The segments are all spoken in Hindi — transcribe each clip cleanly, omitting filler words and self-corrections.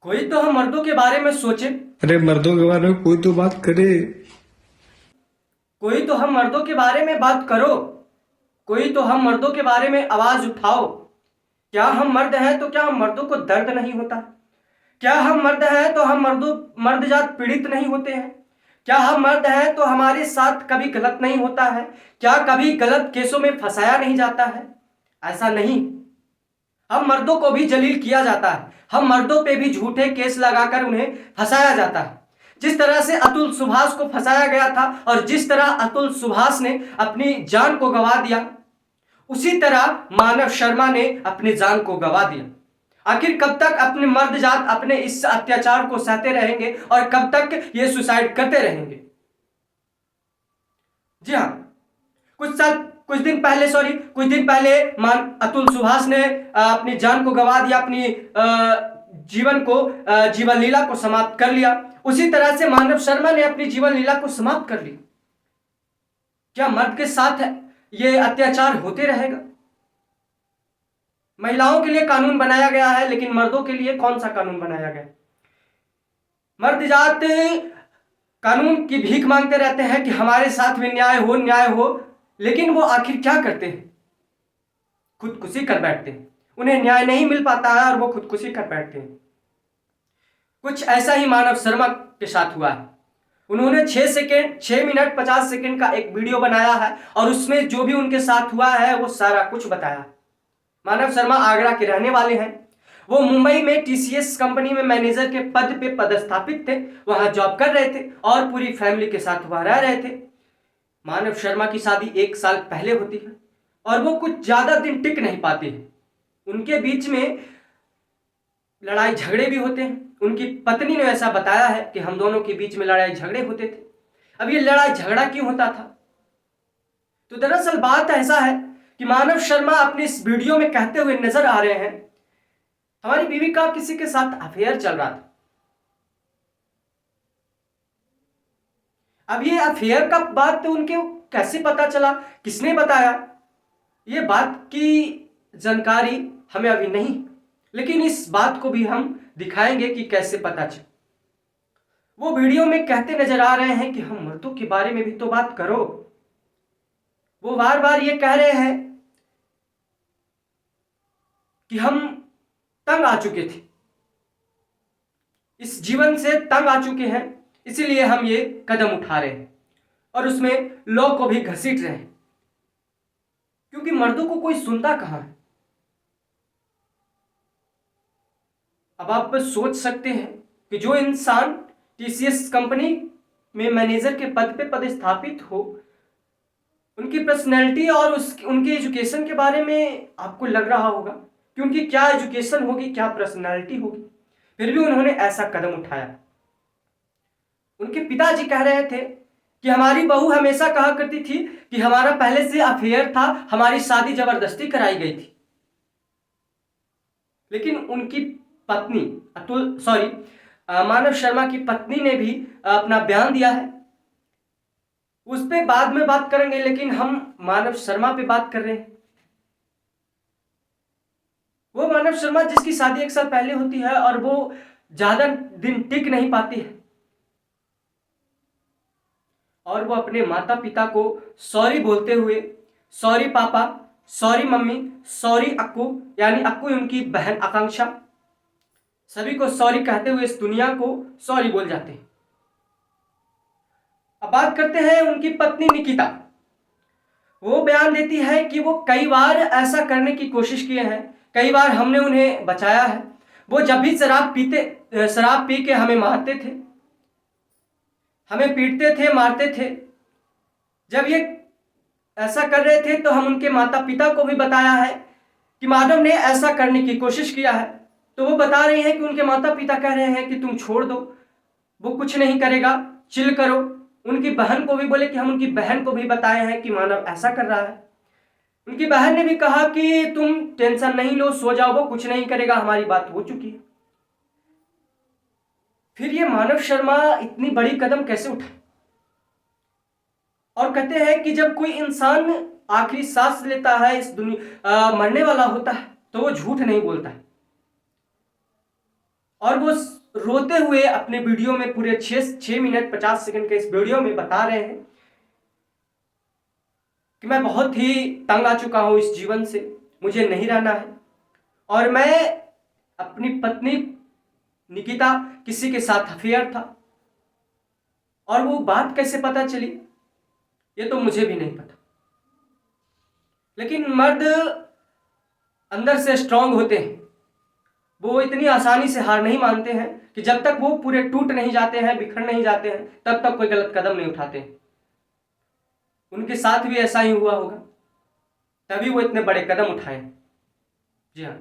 कोई तो हम मर्दों के बारे में सोचे। अरे मर्दों के बारे में कोई तो बात करे। कोई तो हम मर्दों के बारे में बात करो। कोई तो हम मर्दों के बारे में आवाज उठाओ। क्या हम मर्द हैं तो क्या हम मर्दों को दर्द नहीं होता? क्या हम मर्द हैं तो हम मर्द जात पीड़ित नहीं होते हैं? क्या हम मर्द हैं तो हमारे साथ कभी गलत नहीं होता है? क्या कभी गलत केसों में फंसाया नहीं जाता है? ऐसा नहीं। हम मर्दों को भी जलील किया जाता है। हम मर्दों पे भी झूठे केस लगाकर उन्हें फंसाया जाता है। जिस तरह से अतुल सुभाष को फंसाया गया था और जिस तरह अतुल सुभाष ने अपनी जान को गंवा दिया, उसी तरह मानव शर्मा ने अपनी जान को गंवा दिया। आखिर कब तक अपने मर्द जात अपने इस अत्याचार को सहते रहेंगे और कब तक ये सुसाइड करते रहेंगे? जी हाँ, कुछ दिन पहले मान अतुल सुभाष ने अपनी जान को गंवा दिया, अपनी जीवन लीला को समाप्त कर लिया। उसी तरह से मानव शर्मा ने अपनी जीवन लीला को समाप्त कर ली। क्या मर्द के साथ ये अत्याचार होते रहेगा? महिलाओं के लिए कानून बनाया गया है, लेकिन मर्दों के लिए कौन सा कानून बनाया गया? मर्द जात कानून की भीख मांगते रहते हैं कि हमारे साथ भी न्याय हो, लेकिन वो आखिर क्या करते हैं? खुदकुशी कर बैठते हैं। उन्हें न्याय नहीं मिल पाता है और वो खुदकुशी कर बैठते हैं। कुछ ऐसा ही मानव शर्मा के साथ हुआ है। उन्होंने 6 मिनट 50 सेकंड का एक वीडियो बनाया है और उसमें जो भी उनके साथ हुआ है वो सारा कुछ बताया। मानव शर्मा आगरा के रहने वाले हैं। वो मुंबई में टीसीएस कंपनी में मैनेजर के पद पे पदस्थापित थे। वहां जॉब कर रहे थे और पूरी फैमिली के साथ वहां रह रहे थे। मानव शर्मा की शादी 1 साल पहले होती है और वो कुछ ज्यादा दिन टिक नहीं पाते हैं। उनके बीच में लड़ाई झगड़े भी होते हैं। उनकी पत्नी ने ऐसा बताया है कि हम दोनों के बीच में लड़ाई झगड़े होते थे। अब ये लड़ाई झगड़ा क्यों होता था? तो दरअसल बात ऐसा है कि मानव शर्मा अपने इस वीडियो में कहते हुए नजर आ रहे हैं, हमारी बीवी का किसी के साथ अफेयर चल रहा था। अब ये अफेयर का बात तो उनके कैसे पता चला, किसने बताया, ये बात की जानकारी हमें अभी नहीं, लेकिन इस बात को भी हम दिखाएंगे कि कैसे पता चला। वो वीडियो में कहते नजर आ रहे हैं कि हम मर्दों के बारे में भी तो बात करो। वो बार बार ये कह रहे हैं कि हम तंग आ चुके थे, इस जीवन से तंग आ चुके हैं, इसीलिए हम ये कदम उठा रहे हैं और उसमें लॉ को भी घसीट रहे हैं, क्योंकि मर्दों को कोई सुनता कहां है। अब आप सोच सकते हैं कि जो इंसान टीसीएस कंपनी में मैनेजर के पद पे पदस्थापित हो, उनकी पर्सनैलिटी और उनके एजुकेशन के बारे में आपको लग रहा होगा कि उनकी क्या एजुकेशन होगी, क्या पर्सनैलिटी होगी, फिर भी उन्होंने ऐसा कदम उठाया। उनके पिताजी कह रहे थे कि हमारी बहू हमेशा कहा करती थी कि हमारा पहले से अफेयर था, हमारी शादी जबरदस्ती कराई गई थी। लेकिन उनकी पत्नी मानव शर्मा की पत्नी ने भी अपना बयान दिया है। उस पर बाद में बात करेंगे, लेकिन हम मानव शर्मा पे बात कर रहे हैं। वो मानव शर्मा जिसकी शादी 1 साल पहले होती है और वो ज्यादा दिन टिक नहीं पाती है और वो अपने माता पिता को सॉरी बोलते हुए, सॉरी पापा, सॉरी मम्मी, सॉरी अक्कू, यानी अक्कू उनकी बहन आकांक्षा, सभी को सॉरी कहते हुए इस दुनिया को सॉरी बोल जाते हैं। अब बात करते हैं उनकी पत्नी निकिता। वो बयान देती है कि वो कई बार ऐसा करने की कोशिश किए हैं, कई बार हमने उन्हें बचाया है। वो जब भी शराब पी के हमें मारते थे, हमें पीटते थे, मारते थे। जब ये ऐसा कर रहे थे तो हम उनके माता पिता को भी बताया है कि माधव ने ऐसा करने की कोशिश किया है। तो वो बता रही हैं कि उनके माता पिता कह रहे हैं कि तुम छोड़ दो, वो कुछ नहीं करेगा, चिल करो। उनकी बहन को भी बोले कि हम उनकी बहन को भी बताए हैं कि मानव ऐसा कर रहा है। उनकी बहन ने भी कहा कि तुम टेंशन नहीं लो, सो जाओ, वो कुछ नहीं करेगा, हमारी बात हो चुकी है। फिर ये मानव शर्मा इतनी बड़ी कदम कैसे उठाए? और कहते हैं कि जब कोई इंसान आखिरी सांस लेता है, इस दुनिया मरने वाला होता है, तो वो झूठ नहीं बोलता है। और वो रोते हुए अपने वीडियो में पूरे 6 मिनट 50 सेकंड के इस वीडियो में बता रहे हैं कि मैं बहुत ही तंग आ चुका हूं इस जीवन से, मुझे नहीं रहना है। और मैं अपनी पत्नी निकिता किसी के साथ अफेयर था, और वो बात कैसे पता चली ये तो मुझे भी नहीं पता। लेकिन मर्द अंदर से स्ट्रांग होते हैं, वो इतनी आसानी से हार नहीं मानते हैं कि जब तक वो पूरे टूट नहीं जाते हैं, बिखर नहीं जाते हैं, तब तक कोई गलत कदम नहीं उठाते हैं। उनके साथ भी ऐसा ही हुआ होगा, तभी वो इतने बड़े कदम उठाए। जी हाँ।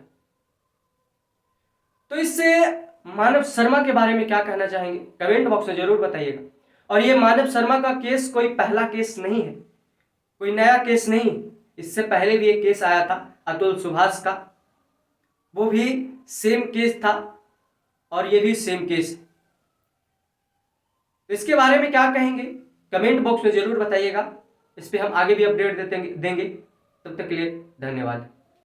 तो इससे मानव शर्मा के बारे में क्या कहना चाहेंगे कमेंट बॉक्स में जरूर बताइएगा। और ये मानव शर्मा का केस कोई पहला केस नहीं है, कोई नया केस नहीं। इससे पहले भी एक केस आया था अतुल सुभाष का, वो भी सेम केस था, और ये भी सेम केस है। इसके बारे में क्या कहेंगे कमेंट बॉक्स में जरूर बताइएगा। इस पे हम आगे भी अपडेट देंगे। तब तक के लिए धन्यवाद।